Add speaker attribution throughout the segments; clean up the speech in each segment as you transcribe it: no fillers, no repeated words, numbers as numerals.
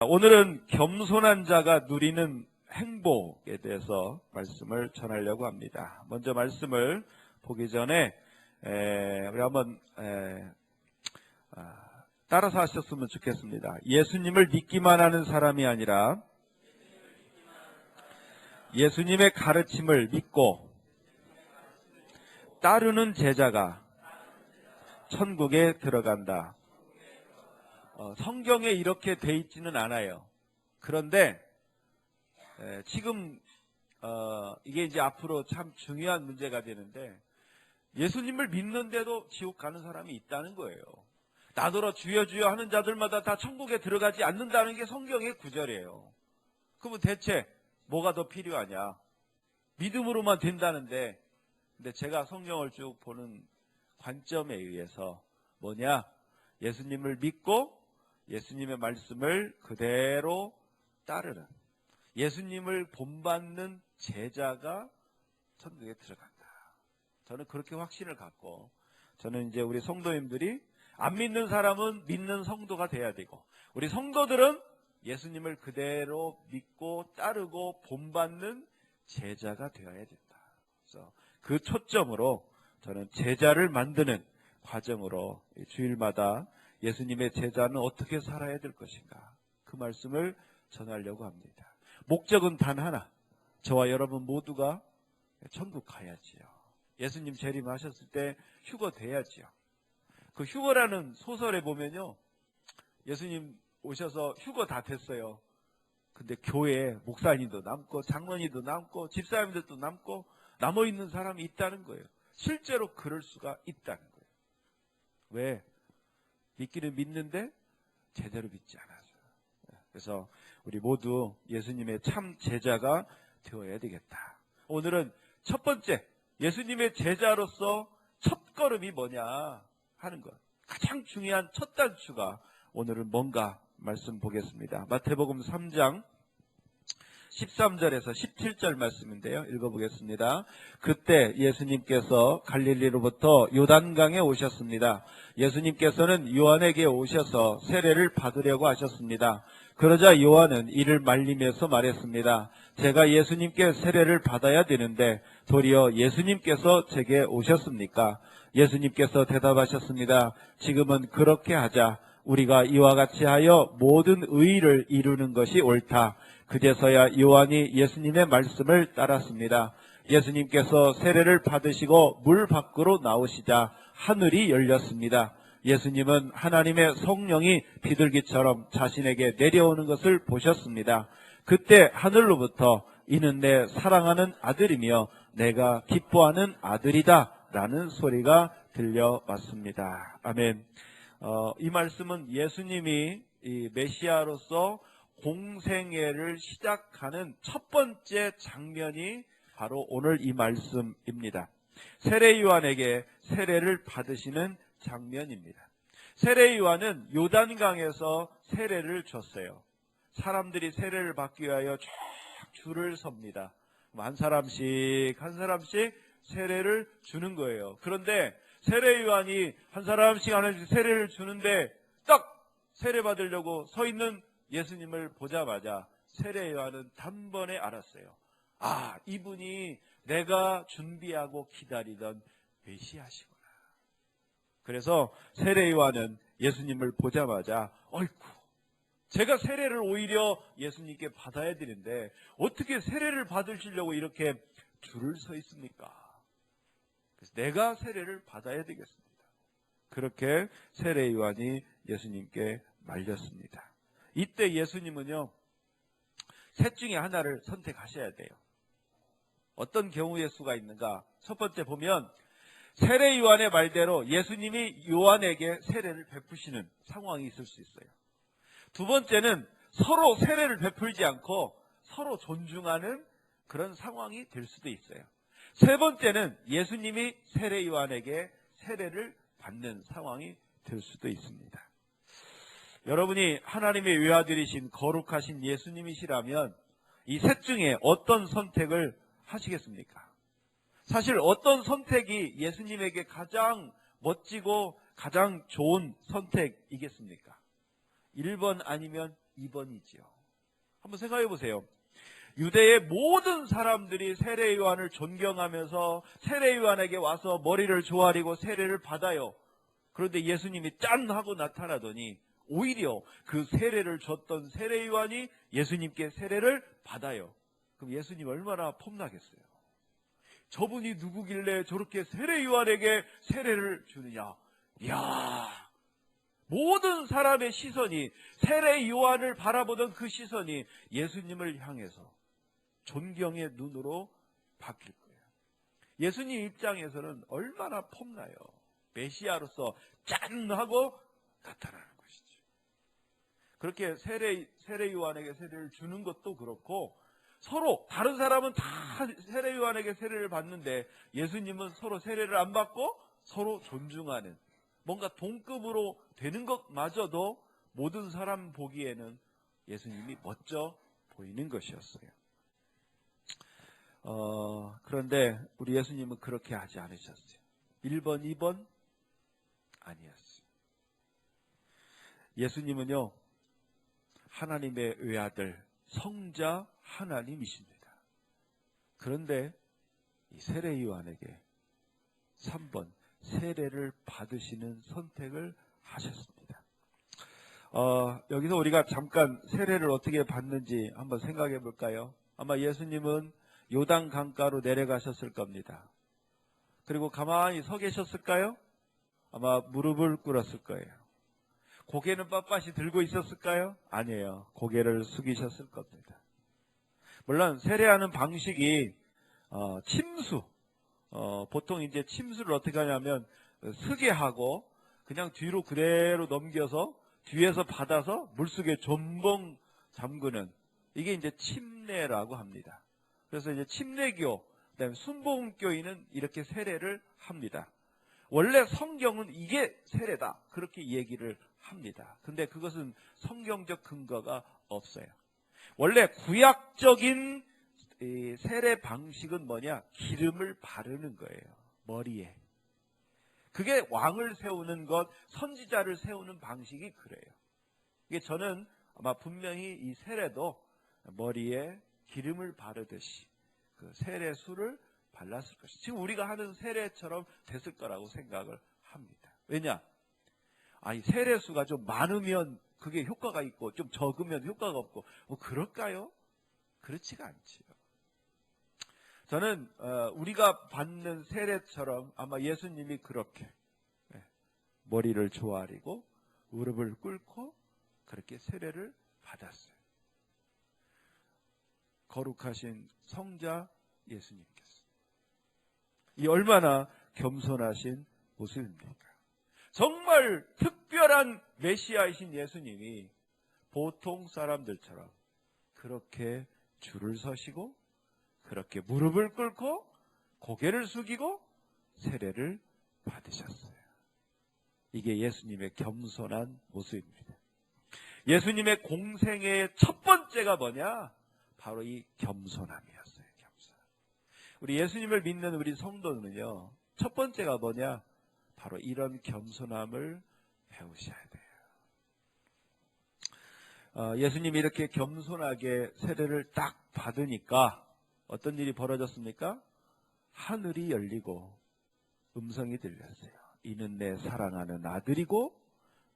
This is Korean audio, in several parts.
Speaker 1: 오늘은 겸손한 자가 누리는 행복에 대해서 말씀을 전하려고 합니다. 먼저 말씀을 보기 전에 우리 한번 따라서 하셨으면 좋겠습니다. 예수님을 믿기만 하는 사람이 아니라 예수님의 가르침을 믿고 따르는 제자가 천국에 들어간다. 성경에 이렇게 돼 있지는 않아요. 그런데 지금 이게 이제 앞으로 참 중요한 문제가 되는데, 예수님을 믿는데도 지옥 가는 사람이 있다는 거예요. 나더러 주여 주여 하는 자들마다 다 천국에 들어가지 않는다는 게 성경의 구절이에요. 그러면 대체 뭐가 더 필요하냐? 믿음으로만 된다는데, 근데 제가 성경을 쭉 보는 관점에 의해서 뭐냐? 예수님을 믿고 예수님의 말씀을 그대로 따르는, 예수님을 본받는 제자가 천국에 들어간다. 저는 그렇게 확신을 갖고, 저는 이제 우리 성도님들이 안 믿는 사람은 믿는 성도가 돼야 되고, 우리 성도들은 예수님을 그대로 믿고 따르고 본받는 제자가 되어야 된다. 그래서 그 초점으로 저는 제자를 만드는 과정으로 주일마다 예수님의 제자는 어떻게 살아야 될 것인가, 그 말씀을 전하려고 합니다. 목적은 단 하나, 저와 여러분 모두가 천국 가야지요. 예수님 재림하셨을 때 휴거 돼야지요. 그 휴거라는 소설에 보면요, 예수님 오셔서 휴거 다 됐어요. 근데 교회에 목사님도 남고 장로님도 남고 집사님들도 남고 남아있는 사람이 있다는 거예요. 실제로 그럴 수가 있다는 거예요. 왜? 믿기는 믿는데 제대로 믿지 않아서. 그래서 우리 모두 예수님의 참 제자가 되어야 되겠다. 오늘은 첫 번째, 예수님의 제자로서 첫 걸음이 뭐냐 하는 것, 가장 중요한 첫 단추가 오늘은 뭔가 말씀 보겠습니다. 마태복음 3장 13절에서 17절 말씀인데요, 읽어보겠습니다. 그때 예수님께서 갈릴리로부터 요단강에 오셨습니다. 예수님께서는 요한에게 오셔서 세례를 받으려고 하셨습니다. 그러자 요한은 이를 말리면서 말했습니다. 제가 예수님께 세례를 받아야 되는데 도리어 예수님께서 제게 오셨습니까? 예수님께서 대답하셨습니다. 지금은 그렇게 하자. 우리가 이와 같이 하여 모든 의의를 이루는 것이 옳다. 그제서야 요한이 예수님의 말씀을 따랐습니다. 예수님께서 세례를 받으시고 물 밖으로 나오시자 하늘이 열렸습니다. 예수님은 하나님의 성령이 비둘기처럼 자신에게 내려오는 것을 보셨습니다. 그때 하늘로부터 이는 내 사랑하는 아들이며 내가 기뻐하는 아들이다 라는 소리가 들려왔습니다. 아멘. 이 말씀은 예수님이 이 메시아로서 공생애를 시작하는 첫 번째 장면이 바로 오늘 이 말씀입니다. 세례 요한에게 세례를 받으시는 장면입니다. 세례 요한은 요단강에서 세례를 줬어요. 사람들이 세례를 받기 위하여 쫙 줄을 섭니다. 한 사람씩 세례를 주는 거예요. 그런데 세례 요한이 한 사람씩 세례를 주는데 딱 세례 받으려고 서 있는 예수님을 보자마자 세례 요한은 단번에 알았어요. 아, 이분이 내가 준비하고 기다리던 메시아시구나. 그래서 세례 요한은 예수님을 보자마자 어이쿠, 제가 세례를 오히려 예수님께 받아야 되는데 어떻게 세례를 받으시려고 이렇게 줄을 서 있습니까? 그래서 내가 세례를 받아야 되겠습니다. 그렇게 세례 요한이 예수님께 말렸습니다. 이때 예수님은요, 셋 중에 하나를 선택하셔야 돼요. 어떤 경우의 수가 있는가? 첫 번째 보면 세례 요한의 말대로 예수님이 요한에게 세례를 베푸시는 상황이 있을 수 있어요. 두 번째는 서로 세례를 베풀지 않고 서로 존중하는 그런 상황이 될 수도 있어요. 세 번째는 예수님이 세례 요한에게 세례를 받는 상황이 될 수도 있습니다. 여러분이 하나님의 외아들이신 거룩하신 예수님이시라면 이 셋 중에 어떤 선택을 하시겠습니까? 사실 어떤 선택이 예수님에게 가장 멋지고 가장 좋은 선택이겠습니까? 1번 아니면 2번이지요. 한번 생각해 보세요. 유대의 모든 사람들이 세례 요한을 존경하면서 세례 요한에게 와서 머리를 조아리고 세례를 받아요. 그런데 예수님이 짠 하고 나타나더니 오히려 그 세례를 줬던 세례 요한이 예수님께 세례를 받아요. 그럼 예수님 얼마나 폼나겠어요. 저분이 누구길래 저렇게 세례 요한에게 세례를 주느냐. 이야, 모든 사람의 시선이, 세례 요한을 바라보던 그 시선이 예수님을 향해서 존경의 눈으로 바뀔 거예요. 예수님 입장에서는 얼마나 폼나요. 메시아로서 짠 하고 나타나는 것이죠. 그렇게 세례 요한에게 세례를 주는 것도 그렇고, 서로 다른 사람은 다 세례 요한에게 세례를 받는데 예수님은 서로 세례를 안 받고 서로 존중하는, 뭔가 동급으로 되는 것마저도 모든 사람 보기에는 예수님이 멋져 보이는 것이었어요. 그런데 우리 예수님은 그렇게 하지 않으셨어요. 1번, 2번 아니었어요. 예수님은요, 하나님의 외아들, 성자 하나님이십니다. 그런데 이 세례 요한에게 3번 세례를 받으시는 선택을 하셨습니다. 여기서 우리가 잠깐 세례를 어떻게 받는지 한번 생각해 볼까요? 아마 예수님은 요단 강가로 내려가셨을 겁니다. 그리고 가만히 서 계셨을까요? 아마 무릎을 꿇었을 거예요. 고개는 빳빳이 들고 있었을까요? 아니에요. 고개를 숙이셨을 겁니다. 물론 세례하는 방식이 침수, 보통 이제 침수를 어떻게 하냐면 쓰게 하고 그냥 뒤로 그대로 넘겨서 뒤에서 받아서 물속에 존봉 잠그는, 이게 이제 침례라고 합니다. 그래서 이제 침례교, 그다음에 순복음교인은 이렇게 세례를 합니다. 원래 성경은 이게 세례다, 그렇게 얘기를 합니다. 근데 그것은 성경적 근거가 없어요. 원래 구약적인 세례 방식은 뭐냐? 기름을 바르는 거예요. 머리에. 그게 왕을 세우는 것, 선지자를 세우는 방식이 그래요. 이게 저는 아마 분명히 이 세례도 머리에 기름을 바르듯이 그 세례수를 발랐을 것이, 지금 우리가 하는 세례처럼 됐을 거라고 생각을 합니다. 왜냐? 이 세례수가 좀 많으면 그게 효과가 있고 좀 적으면 효과가 없고 뭐 그럴까요? 그렇지가 않지요. 저는 우리가 받는 세례처럼 아마 예수님이 그렇게 머리를 조아리고 무릎을 꿇고 그렇게 세례를 받았어요. 거룩하신 성자 예수님께서. 이 얼마나 겸손하신 모습입니까? 정말 특별한 메시아이신 예수님이 보통 사람들처럼 그렇게 줄을 서시고 그렇게 무릎을 꿇고 고개를 숙이고 세례를 받으셨어요. 이게 예수님의 겸손한 모습입니다. 예수님의 공생의 첫 번째가 뭐냐? 바로 이 겸손함이었어요. 겸손함. 우리 예수님을 믿는 우리 성도는요, 첫 번째가 뭐냐? 바로 이런 겸손함을 배우셔야 돼요. 예수님이 이렇게 겸손하게 세례를 딱 받으니까 어떤 일이 벌어졌습니까? 하늘이 열리고 음성이 들렸어요. 이는 내 사랑하는 아들이고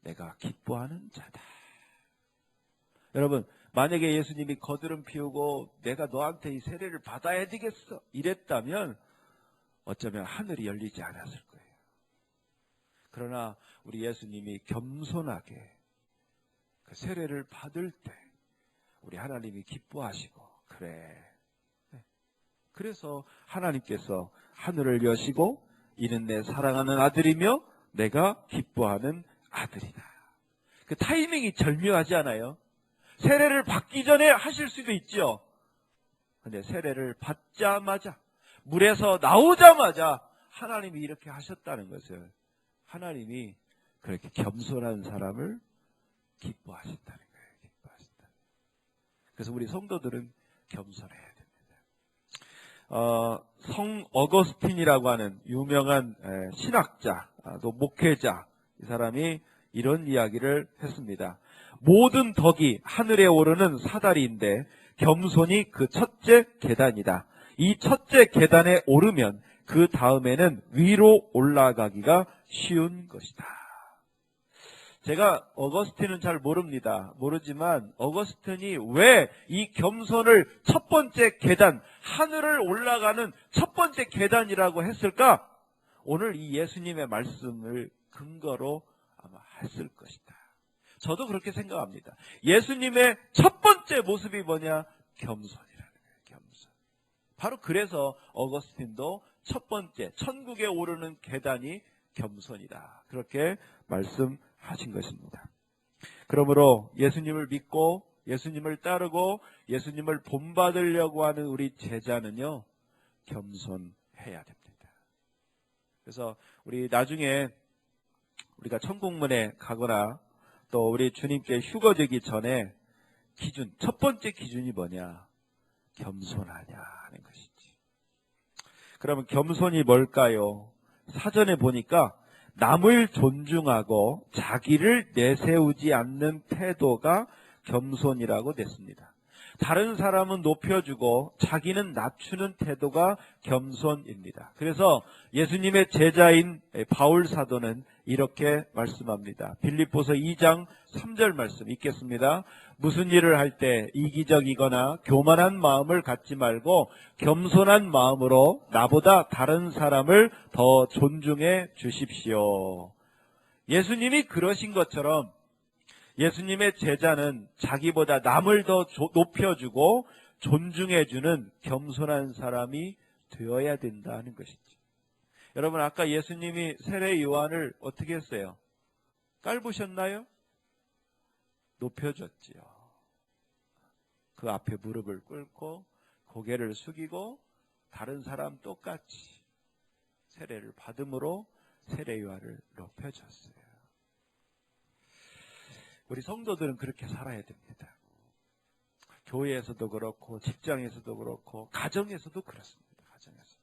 Speaker 1: 내가 기뻐하는 자다. 여러분, 만약에 예수님이 거드름 피우고 내가 너한테 이 세례를 받아야 되겠어 이랬다면 어쩌면 하늘이 열리지 않았을 거예요. 그러나 우리 예수님이 겸손하게 그 세례를 받을 때 우리 하나님이 기뻐하시고, 그래서 하나님께서 하늘을 여시고 이는 내 사랑하는 아들이며 내가 기뻐하는 아들이다. 그 타이밍이 절묘하지 않아요? 세례를 받기 전에 하실 수도 있죠. 근데 세례를 받자마자, 물에서 나오자마자 하나님이 이렇게 하셨다는 것을, 하나님이 그렇게 겸손한 사람을 기뻐하신다는 거예요. 기뻐하신다. 그래서 우리 성도들은 겸손해야 됩니다. 성 어거스틴이라고 하는 유명한 신학자, 또 목회자, 이 사람이 이런 이야기를 했습니다. 모든 덕이 하늘에 오르는 사다리인데 겸손이 그 첫째 계단이다. 이 첫째 계단에 오르면 그 다음에는 위로 올라가기가 쉬운 것이다. 제가 어거스틴은 잘 모르지만 어거스틴이 왜 이 겸손을 첫 번째 계단, 하늘을 올라가는 첫 번째 계단이라고 했을까? 오늘 이 예수님의 말씀을 근거로 아마 했을 것이다. 저도 그렇게 생각합니다. 예수님의 첫 번째 모습이 뭐냐? 겸손이라는 거예요. 겸손. 바로 그래서 어거스틴도 첫 번째 천국에 오르는 계단이 겸손이다. 그렇게 말씀하신 것입니다. 그러므로 예수님을 믿고 예수님을 따르고 예수님을 본받으려고 하는 우리 제자는요, 겸손해야 됩니다. 그래서 우리 나중에 우리가 천국문에 가거나 또 우리 주님께 휴거되기 전에 기준, 첫 번째 기준이 뭐냐? 겸손하냐 하는 것이지. 그러면 겸손이 뭘까요? 사전에 보니까 남을 존중하고 자기를 내세우지 않는 태도가 겸손이라고 됐습니다. 다른 사람은 높여주고 자기는 낮추는 태도가 겸손입니다. 그래서 예수님의 제자인 바울 사도는 이렇게 말씀합니다. 빌립보서 2장 3절 말씀 읽겠습니다. 무슨 일을 할 때 이기적이거나 교만한 마음을 갖지 말고 겸손한 마음으로 나보다 다른 사람을 더 존중해 주십시오. 예수님이 그러신 것처럼 예수님의 제자는 자기보다 남을 더 높여주고 존중해주는 겸손한 사람이 되어야 된다는 것이죠. 여러분, 아까 예수님이 세례 요한을 어떻게 했어요? 깔보셨나요? 높여줬지요. 그 앞에 무릎을 꿇고 고개를 숙이고 다른 사람 똑같이 세례를 받음으로 세례 요한을 높여줬어요. 우리 성도들은 그렇게 살아야 됩니다. 교회에서도 그렇고 직장에서도 그렇고 가정에서도 그렇습니다. 가정에서도.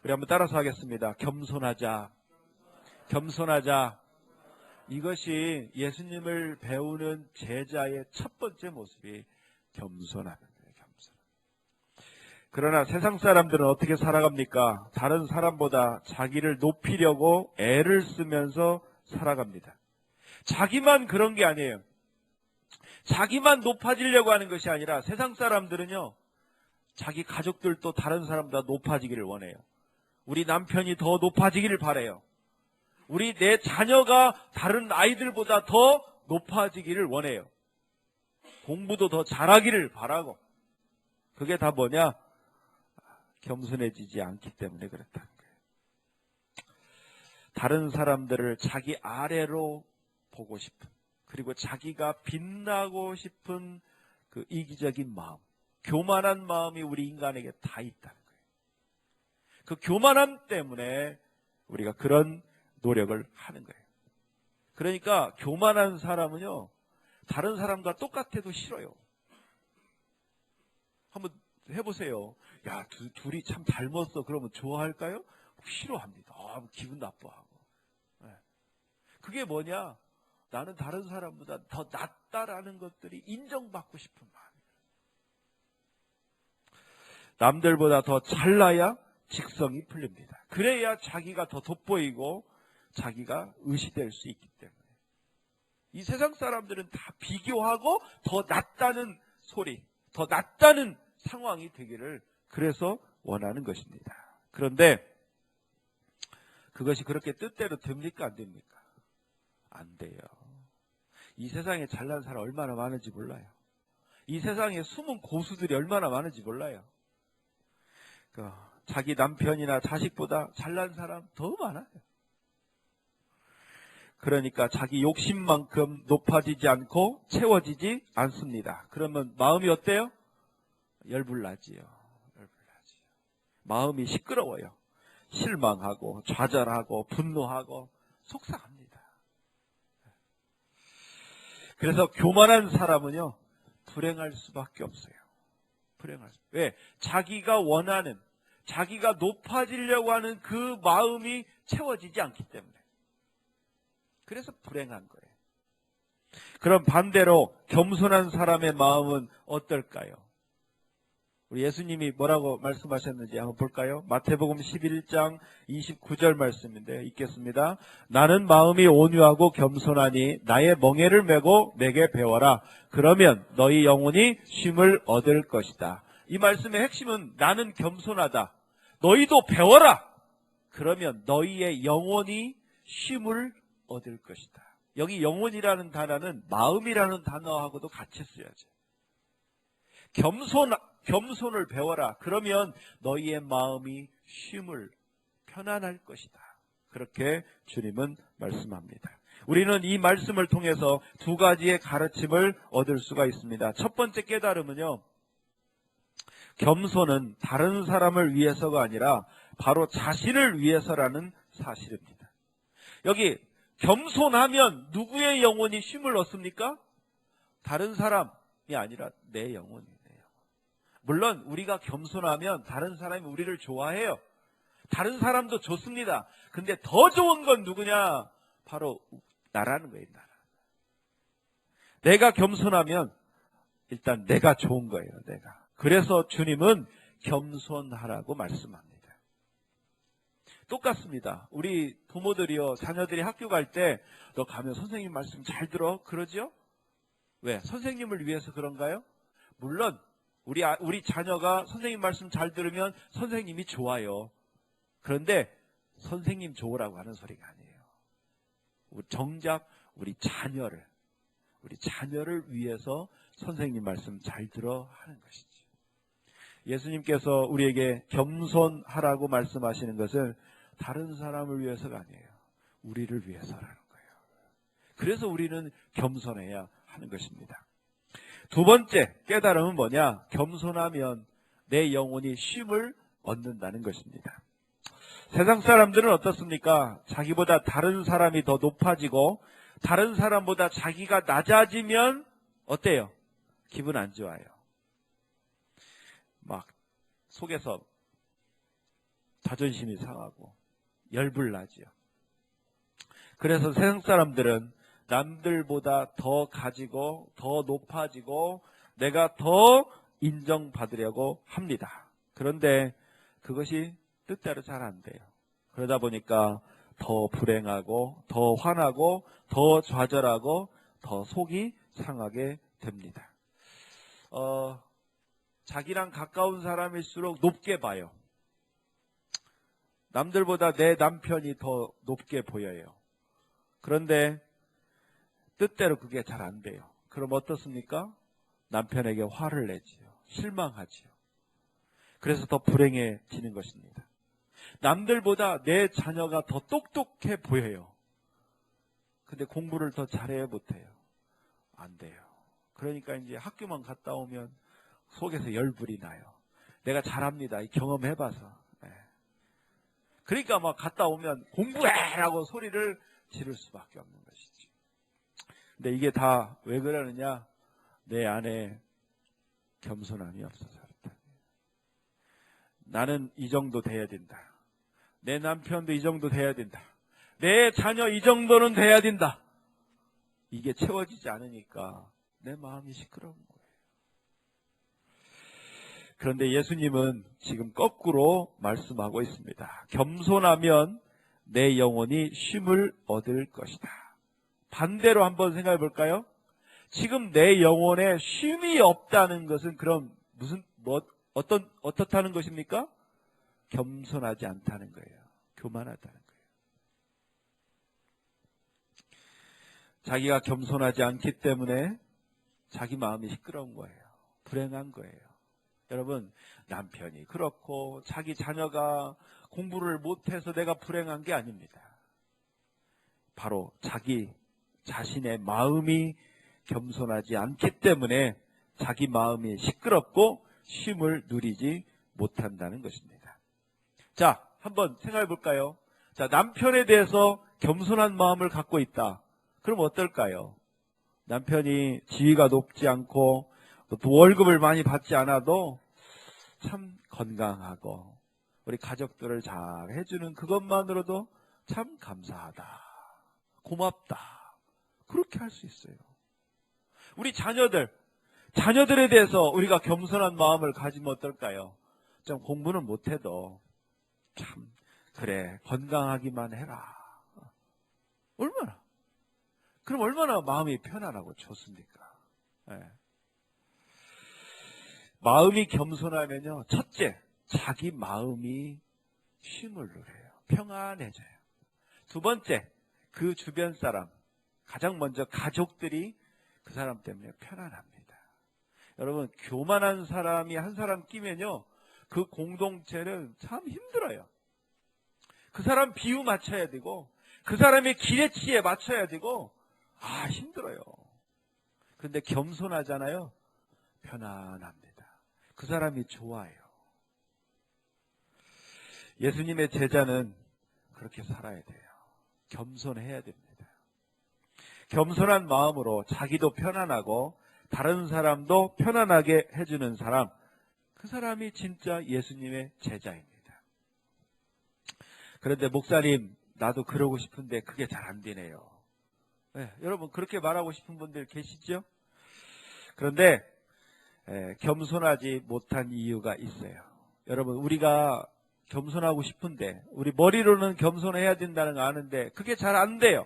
Speaker 1: 우리 한번 따라서 하겠습니다. 겸손하자. 겸손하자. 이것이 예수님을 배우는 제자의 첫 번째 모습이 겸손하는 거예요. 겸손. 그러나 세상 사람들은 어떻게 살아갑니까? 다른 사람보다 자기를 높이려고 애를 쓰면서 살아갑니다. 자기만 그런 게 아니에요. 자기만 높아지려고 하는 것이 아니라 세상 사람들은요, 자기 가족들도 다른 사람보다 높아지기를 원해요. 우리 남편이 더 높아지기를 바라요. 내 자녀가 다른 아이들보다 더 높아지기를 원해요. 공부도 더 잘하기를 바라고. 그게 다 뭐냐? 겸손해지지 않기 때문에 그렇다는 거예요. 다른 사람들을 자기 아래로 보고 싶은, 그리고 자기가 빛나고 싶은 그 이기적인 마음, 교만한 마음이 우리 인간에게 다 있다는 거예요. 그 교만함 때문에 우리가 그런 노력을 하는 거예요. 그러니까 교만한 사람은요, 다른 사람과 똑같아도 싫어요. 한번 해보세요. 야, 둘이 참 닮았어. 그러면 좋아할까요? 싫어합니다. 기분 나빠하고. 네. 그게 뭐냐? 나는 다른 사람보다 더 낫다라는 것들이 인정받고 싶은 마음이에요. 남들보다 더 잘나야 직성이 풀립니다. 그래야 자기가 더 돋보이고 자기가 의시될 수 있기 때문에. 이 세상 사람들은 다 비교하고 더 낫다는 소리, 더 낫다는 상황이 되기를 그래서 원하는 것입니다. 그런데 그것이 그렇게 뜻대로 됩니까? 안 됩니까? 안 돼요. 이 세상에 잘난 사람 얼마나 많은지 몰라요. 이 세상에 숨은 고수들이 얼마나 많은지 몰라요. 자기 남편이나 자식보다 잘난 사람 더 많아요. 그러니까 자기 욕심만큼 높아지지 않고 채워지지 않습니다. 그러면 마음이 어때요? 열불나지요. 열불나지요. 마음이 시끄러워요. 실망하고 좌절하고 분노하고 속상합니다. 그래서 교만한 사람은요, 불행할 수밖에 없어요. 왜? 자기가 원하는, 자기가 높아지려고 하는 그 마음이 채워지지 않기 때문에. 그래서 불행한 거예요. 그럼 반대로 겸손한 사람의 마음은 어떨까요? 우리 예수님이 뭐라고 말씀하셨는지 한번 볼까요? 마태복음 11장 29절 말씀인데 읽겠습니다. 나는 마음이 온유하고 겸손하니 나의 멍에를 메고 내게 배워라. 그러면 너희 영혼이 쉼을 얻을 것이다. 이 말씀의 핵심은 나는 겸손하다. 너희도 배워라. 그러면 너희의 영혼이 쉼을 얻을 것이다. 여기 영혼이라는 단어는 마음이라는 단어하고도 같이 쓰여져요. 겸손을 배워라. 그러면 너희의 마음이 쉼을 편안할 것이다. 그렇게 주님은 말씀합니다. 우리는 이 말씀을 통해서 두 가지의 가르침을 얻을 수가 있습니다. 첫 번째 깨달음은요, 겸손은 다른 사람을 위해서가 아니라 바로 자신을 위해서라는 사실입니다. 여기 겸손하면 누구의 영혼이 쉼을 얻습니까? 다른 사람이 아니라 내 영혼이에요. 물론 우리가 겸손하면 다른 사람이 우리를 좋아해요. 다른 사람도 좋습니다. 근데 더 좋은 건 누구냐? 바로 나라는 거예요. 나라. 내가 겸손하면 일단 내가 좋은 거예요. 내가. 그래서 주님은 겸손하라고 말씀합니다. 똑같습니다. 우리 부모들이요, 자녀들이 학교 갈 때 너 가면 선생님 말씀 잘 들어? 그러죠? 왜? 선생님을 위해서 그런가요? 물론 우리 자녀가 선생님 말씀 잘 들으면 선생님이 좋아요. 그런데 선생님 좋으라고 하는 소리가 아니에요. 정작 우리 자녀를 위해서 선생님 말씀 잘 들어 하는 것이지. 예수님께서 우리에게 겸손하라고 말씀하시는 것은 다른 사람을 위해서가 아니에요. 우리를 위해서라는 거예요. 그래서 우리는 겸손해야 하는 것입니다. 두 번째 깨달음은 뭐냐? 겸손하면 내 영혼이 쉼을 얻는다는 것입니다. 세상 사람들은 어떻습니까? 자기보다 다른 사람이 더 높아지고 다른 사람보다 자기가 낮아지면 어때요? 기분 안 좋아요. 막 속에서 자존심이 상하고 열불나지요. 그래서 세상 사람들은 남들보다 더 가지고 더 높아지고 내가 더 인정받으려고 합니다. 그런데 그것이 뜻대로 잘 안 돼요. 그러다 보니까 더 불행하고 더 화나고 더 좌절하고 더 속이 상하게 됩니다. 자기랑 가까운 사람일수록 높게 봐요. 남들보다 내 남편이 더 높게 보여요. 그런데 뜻대로 그게 잘 안 돼요. 그럼 어떻습니까? 남편에게 화를 내지요. 실망하지요. 그래서 더 불행해지는 것입니다. 남들보다 내 자녀가 더 똑똑해 보여요. 근데 공부를 더 잘해야 못해요. 안 돼요. 그러니까 이제 학교만 갔다 오면 속에서 열불이 나요. 내가 잘합니다. 경험해봐서. 네. 그러니까 막 갔다 오면 공부해라고 소리를 지를 수밖에 없는 것이지. 근데 이게 다 왜 그러느냐? 내 안에 겸손함이 없어서 그렇다. 나는 이 정도 돼야 된다. 내 남편도 이 정도 돼야 된다. 내 자녀 이 정도는 돼야 된다. 이게 채워지지 않으니까 내 마음이 시끄러운 거예요. 그런데 예수님은 지금 거꾸로 말씀하고 있습니다. 겸손하면 내 영혼이 쉼을 얻을 것이다. 반대로 한번 생각해 볼까요? 지금 내 영혼에 쉼이 없다는 것은 그럼 어떻다는 것입니까? 겸손하지 않다는 거예요. 교만하다는 거예요. 자기가 겸손하지 않기 때문에 자기 마음이 시끄러운 거예요. 불행한 거예요. 여러분, 남편이 그렇고 자기 자녀가 공부를 못해서 내가 불행한 게 아닙니다. 바로 자기 자신의 마음이 겸손하지 않기 때문에 자기 마음이 시끄럽고 쉼을 누리지 못한다는 것입니다. 자, 한번 생각해 볼까요? 자, 남편에 대해서 겸손한 마음을 갖고 있다. 그럼 어떨까요? 남편이 지위가 높지 않고 또 월급을 많이 받지 않아도 참 건강하고 우리 가족들을 잘 해주는 그것만으로도 참 감사하다. 고맙다. 그렇게 할 수 있어요. 우리 자녀들에 대해서 우리가 겸손한 마음을 가지면 어떨까요? 좀 공부는 못해도 참 그래 건강하기만 해라. 그럼 얼마나 마음이 편안하고 좋습니까? 네. 마음이 겸손하면요, 첫째, 자기 마음이 쉼을 누려요. 평안해져요. 두 번째, 그 주변 사람, 가장 먼저 가족들이 그 사람 때문에 편안합니다. 여러분, 교만한 사람이 한 사람 끼면요, 그 공동체는 참 힘들어요. 그 사람 비유 맞춰야 되고, 그 사람의 기대치에 맞춰야 되고, 힘들어요. 그런데 겸손하잖아요. 편안합니다. 그 사람이 좋아요. 예수님의 제자는 그렇게 살아야 돼요. 겸손해야 됩니다. 겸손한 마음으로 자기도 편안하고 다른 사람도 편안하게 해주는 사람, 그 사람이 진짜 예수님의 제자입니다. 그런데 목사님, 나도 그러고 싶은데 그게 잘 안 되네요. 네, 여러분 그렇게 말하고 싶은 분들 계시죠? 그런데 겸손하지 못한 이유가 있어요. 여러분, 우리가 겸손하고 싶은데 우리 머리로는 겸손해야 된다는 거 아는데 그게 잘 안 돼요.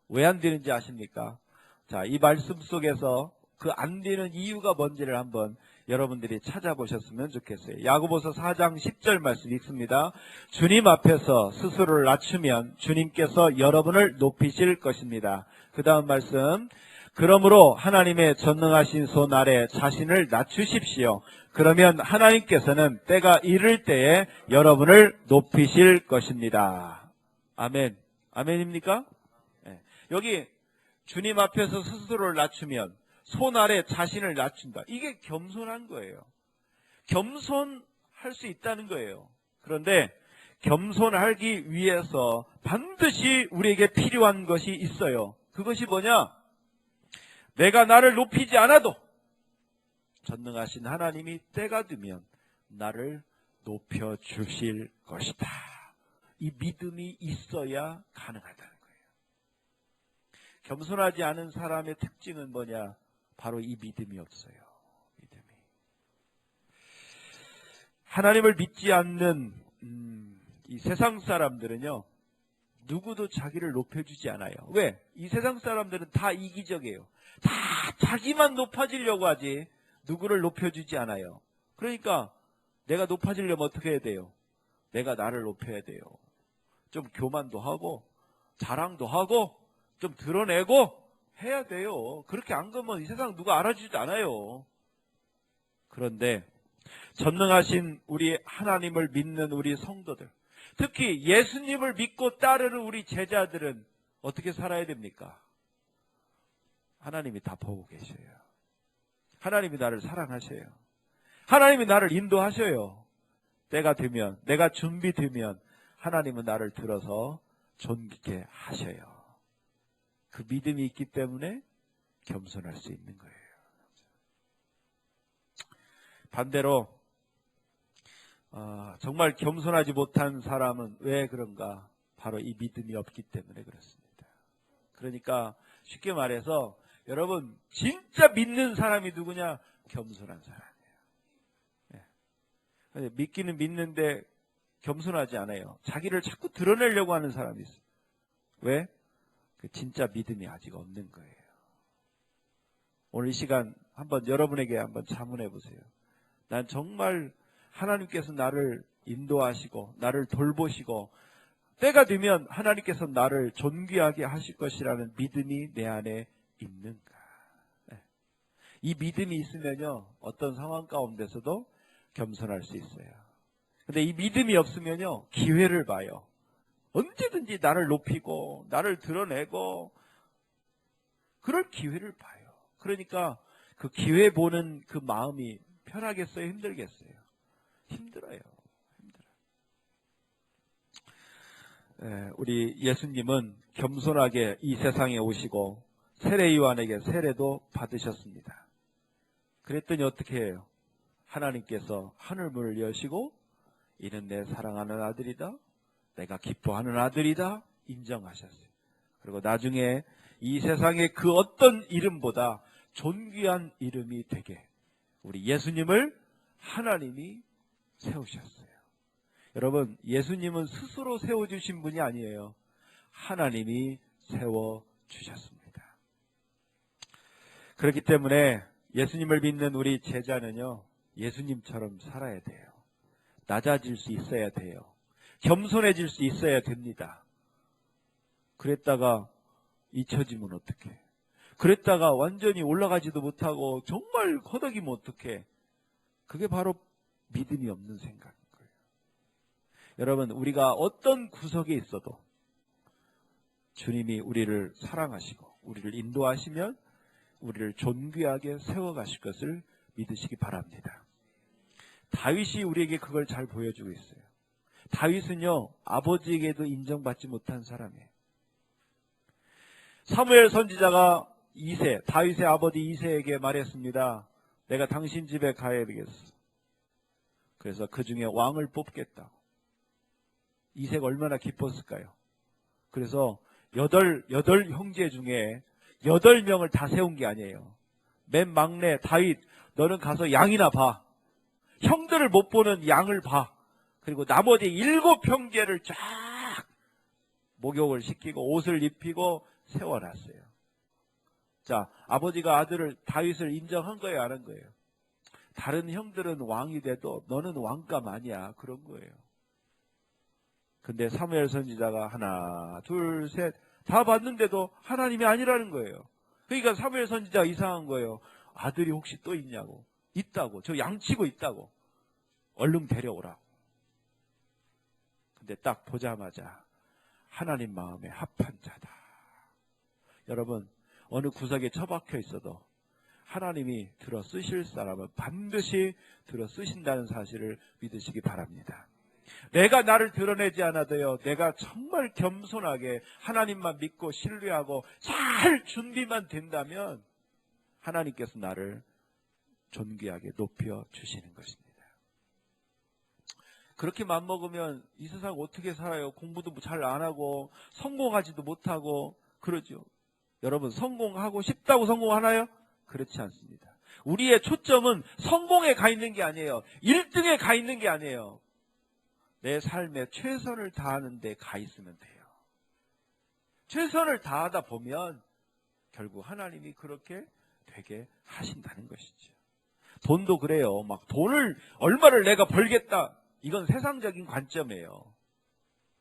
Speaker 1: 왜 안 되는지 아십니까? 자, 이 말씀 속에서 그 안 되는 이유가 뭔지를 한번 여러분들이 찾아보셨으면 좋겠어요. 야고보서 4장 10절 말씀 읽습니다. 주님 앞에서 스스로를 낮추면 주님께서 여러분을 높이실 것입니다. 그 다음 말씀, 그러므로 하나님의 전능하신 손 아래 자신을 낮추십시오. 그러면 하나님께서는 때가 이를 때에 여러분을 높이실 것입니다. 아멘. 아멘입니까? 네. 여기 주님 앞에서 스스로를 낮추면 손 아래 자신을 낮춘다. 이게 겸손한 거예요. 겸손할 수 있다는 거예요. 그런데 겸손하기 위해서 반드시 우리에게 필요한 것이 있어요. 그것이 뭐냐? 내가 나를 높이지 않아도 전능하신 하나님이 때가 되면 나를 높여주실 것이다. 이 믿음이 있어야 가능하다는 거예요. 겸손하지 않은 사람의 특징은 뭐냐? 바로 이 믿음이 없어요. 믿음이. 하나님을 믿지 않는 이 세상 사람들은요, 누구도 자기를 높여주지 않아요. 왜? 이 세상 사람들은 다 이기적이에요. 다 자기만 높아지려고 하지 누구를 높여주지 않아요. 그러니까 내가 높아지려면 어떻게 해야 돼요? 내가 나를 높여야 돼요. 좀 교만도 하고 자랑도 하고 좀 드러내고 해야 돼요. 그렇게 안 그러면 이 세상 누가 알아주지도 않아요. 그런데 전능하신 우리 하나님을 믿는 우리 성도들, 특히 예수님을 믿고 따르는 우리 제자들은 어떻게 살아야 됩니까? 하나님이 다 보고 계셔요. 하나님이 나를 사랑하셔요. 하나님이 나를 인도하셔요. 때가 되면, 내가 준비되면 하나님은 나를 들어서 존귀케 하셔요. 그 믿음이 있기 때문에 겸손할 수 있는 거예요. 반대로 정말 겸손하지 못한 사람은 왜 그런가? 바로 이 믿음이 없기 때문에 그렇습니다. 그러니까 쉽게 말해서 여러분, 진짜 믿는 사람이 누구냐? 겸손한 사람이에요. 네. 믿기는 믿는데 겸손하지 않아요. 자기를 자꾸 드러내려고 하는 사람이 있어요. 왜? 그 진짜 믿음이 아직 없는 거예요. 오늘 이 시간 한번 여러분에게 한번 자문해 보세요. 난 정말 하나님께서 나를 인도하시고 나를 돌보시고 때가 되면 하나님께서 나를 존귀하게 하실 것이라는 믿음이 내 안에 있는가? 네. 이 믿음이 있으면요, 어떤 상황 가운데서도 겸손할 수 있어요. 근데 이 믿음이 없으면요, 기회를 봐요. 언제든지 나를 높이고 나를 드러내고 그럴 기회를 봐요. 그러니까 그 기회 보는 그 마음이 편하겠어요? 힘들겠어요? 힘들어요. 우리 예수님은 겸손하게 이 세상에 오시고 세례 요한에게 세례도 받으셨습니다. 그랬더니 어떻게 해요? 하나님께서 하늘문을 여시고 이는 내 사랑하는 아들이다, 내가 기뻐하는 아들이다 인정하셨어요. 그리고 나중에 이 세상의 그 어떤 이름보다 존귀한 이름이 되게 우리 예수님을 하나님이 세우셨어요. 여러분, 예수님은 스스로 세워주신 분이 아니에요. 하나님이 세워주셨습니다. 그렇기 때문에 예수님을 믿는 우리 제자는요, 예수님처럼 살아야 돼요. 낮아질 수 있어야 돼요. 겸손해질 수 있어야 됩니다. 그랬다가 잊혀지면 어떡해? 그랬다가 완전히 올라가지도 못하고 정말 허덕이면 어떡해? 그게 바로 믿음이 없는 생각인 거예요. 여러분, 우리가 어떤 구석에 있어도 주님이 우리를 사랑하시고 우리를 인도하시면 우리를 존귀하게 세워가실 것을 믿으시기 바랍니다. 다윗이 우리에게 그걸 잘 보여주고 있어요. 다윗은요, 아버지에게도 인정받지 못한 사람이에요. 사무엘 선지자가 다윗의 아버지 이새에게 말했습니다. 내가 당신 집에 가야 되겠어. 그래서 그 중에 왕을 뽑겠다고. 이새가 얼마나 기뻤을까요? 그래서 여덟 형제 중에 8명을 다 세운 게 아니에요. 맨 막내 다윗, 너는 가서 양이나 봐. 형들을 못 보는 양을 봐. 그리고 나머지 7형제를 쫙 목욕을 시키고 옷을 입히고 세워놨어요. 자, 아버지가 아들을 다윗을 인정한 거예요, 안 한 거예요? 다른 형들은 왕이 돼도 너는 왕감 아니야, 그런 거예요. 근데 사무엘 선지자가 하나, 둘, 셋 다 봤는데도 하나님이 아니라는 거예요. 그러니까 사무엘 선지자가 이상한 거예요. 아들이 혹시 또 있냐고. 있다고. 저 양치고 있다고. 얼른 데려오라고. 근데 딱 보자마자 하나님 마음에 합한 자다. 여러분, 어느 구석에 처박혀 있어도 하나님이 들어 쓰실 사람은 반드시 들어 쓰신다는 사실을 믿으시기 바랍니다. 내가 나를 드러내지 않아도요, 내가 정말 겸손하게 하나님만 믿고 신뢰하고 잘 준비만 된다면 하나님께서 나를 존귀하게 높여 주시는 것입니다. 그렇게 맘먹으면 이 세상 어떻게 살아요? 공부도 잘 안 하고 성공하지도 못하고 그러죠. 여러분, 성공하고 싶다고 성공하나요? 그렇지 않습니다. 우리의 초점은 성공에 가 있는 게 아니에요. 1등에 가 있는 게 아니에요. 내 삶에 최선을 다하는 데 가 있으면 돼요. 최선을 다하다 보면 결국 하나님이 그렇게 되게 하신다는 것이죠. 돈도 그래요. 막 돈을 얼마를 내가 벌겠다. 이건 세상적인 관점이에요.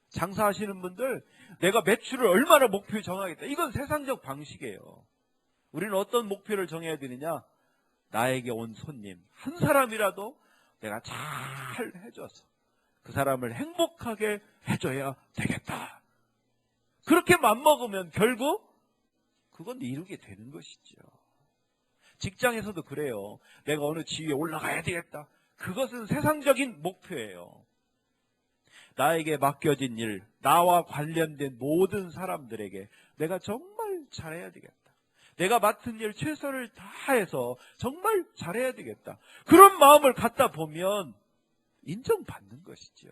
Speaker 1: 장사하시는 분들, 내가 매출을 얼마나 목표 정하겠다. 이건 세상적 방식이에요. 우리는 어떤 목표를 정해야 되느냐? 나에게 온 손님 한 사람이라도 내가 잘 해줘서 그 사람을 행복하게 해줘야 되겠다. 그렇게 맘먹으면 결국 그건 이루게 되는 것이죠. 직장에서도 그래요. 내가 어느 지위에 올라가야 되겠다. 그것은 세상적인 목표예요. 나에게 맡겨진 일, 나와 관련된 모든 사람들에게 내가 정말 잘해야 되겠다. 내가 맡은 일 최선을 다해서 정말 잘해야 되겠다. 그런 마음을 갖다 보면 인정받는 것이죠.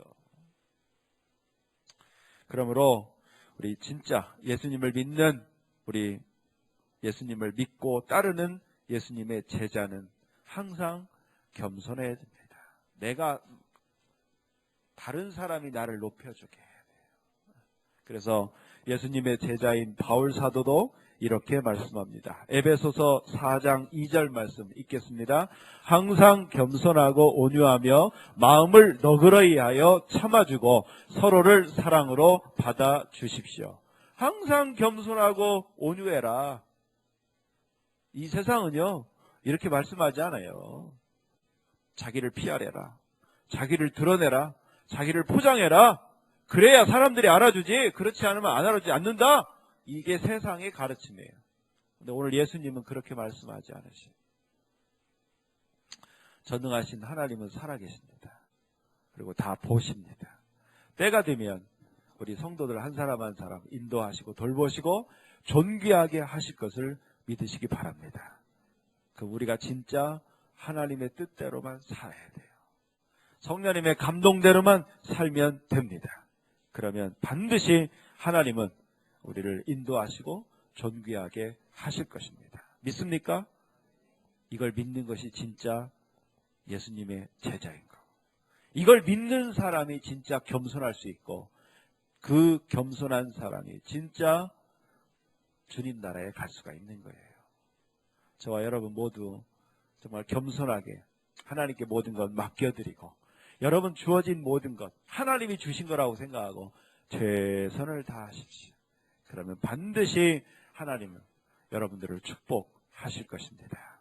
Speaker 1: 그러므로 우리 진짜 예수님을 믿는, 우리 예수님을 믿고 따르는 예수님의 제자는 항상 겸손해야 됩니다. 내가 다른 사람이 나를 높여주게 해야 돼요. 그래서 예수님의 제자인 바울 사도도 이렇게 말씀합니다. 에베소서 4장 2절 말씀 읽겠습니다. 항상 겸손하고 온유하며 마음을 너그러이 하여 참아주고 서로를 사랑으로 받아주십시오. 항상 겸손하고 온유해라. 이 세상은요, 이렇게 말씀하지 않아요. 자기를 피하래라. 자기를 드러내라. 자기를 포장해라. 그래야 사람들이 알아주지. 그렇지 않으면 안 알아주지 않는다. 이게 세상의 가르침이에요. 근데 오늘 예수님은 그렇게 말씀하지 않으시고 전능하신 하나님은 살아계십니다. 그리고 다 보십니다. 때가 되면 우리 성도들 한 사람 한 사람 인도하시고 돌보시고 존귀하게 하실 것을 믿으시기 바랍니다. 우리가 진짜 하나님의 뜻대로만 살아야 돼요. 성령님의 감동대로만 살면 됩니다. 그러면 반드시 하나님은 우리를 인도하시고 존귀하게 하실 것입니다. 믿습니까? 이걸 믿는 것이 진짜 예수님의 제자인 거. 이걸 믿는 사람이 진짜 겸손할 수 있고 그 겸손한 사람이 진짜 주님 나라에 갈 수가 있는 거예요. 저와 여러분 모두 정말 겸손하게 하나님께 모든 것 맡겨드리고 여러분 주어진 모든 것 하나님이 주신 거라고 생각하고 최선을 다하십시오. 그러면 반드시 하나님은 여러분들을 축복하실 것입니다.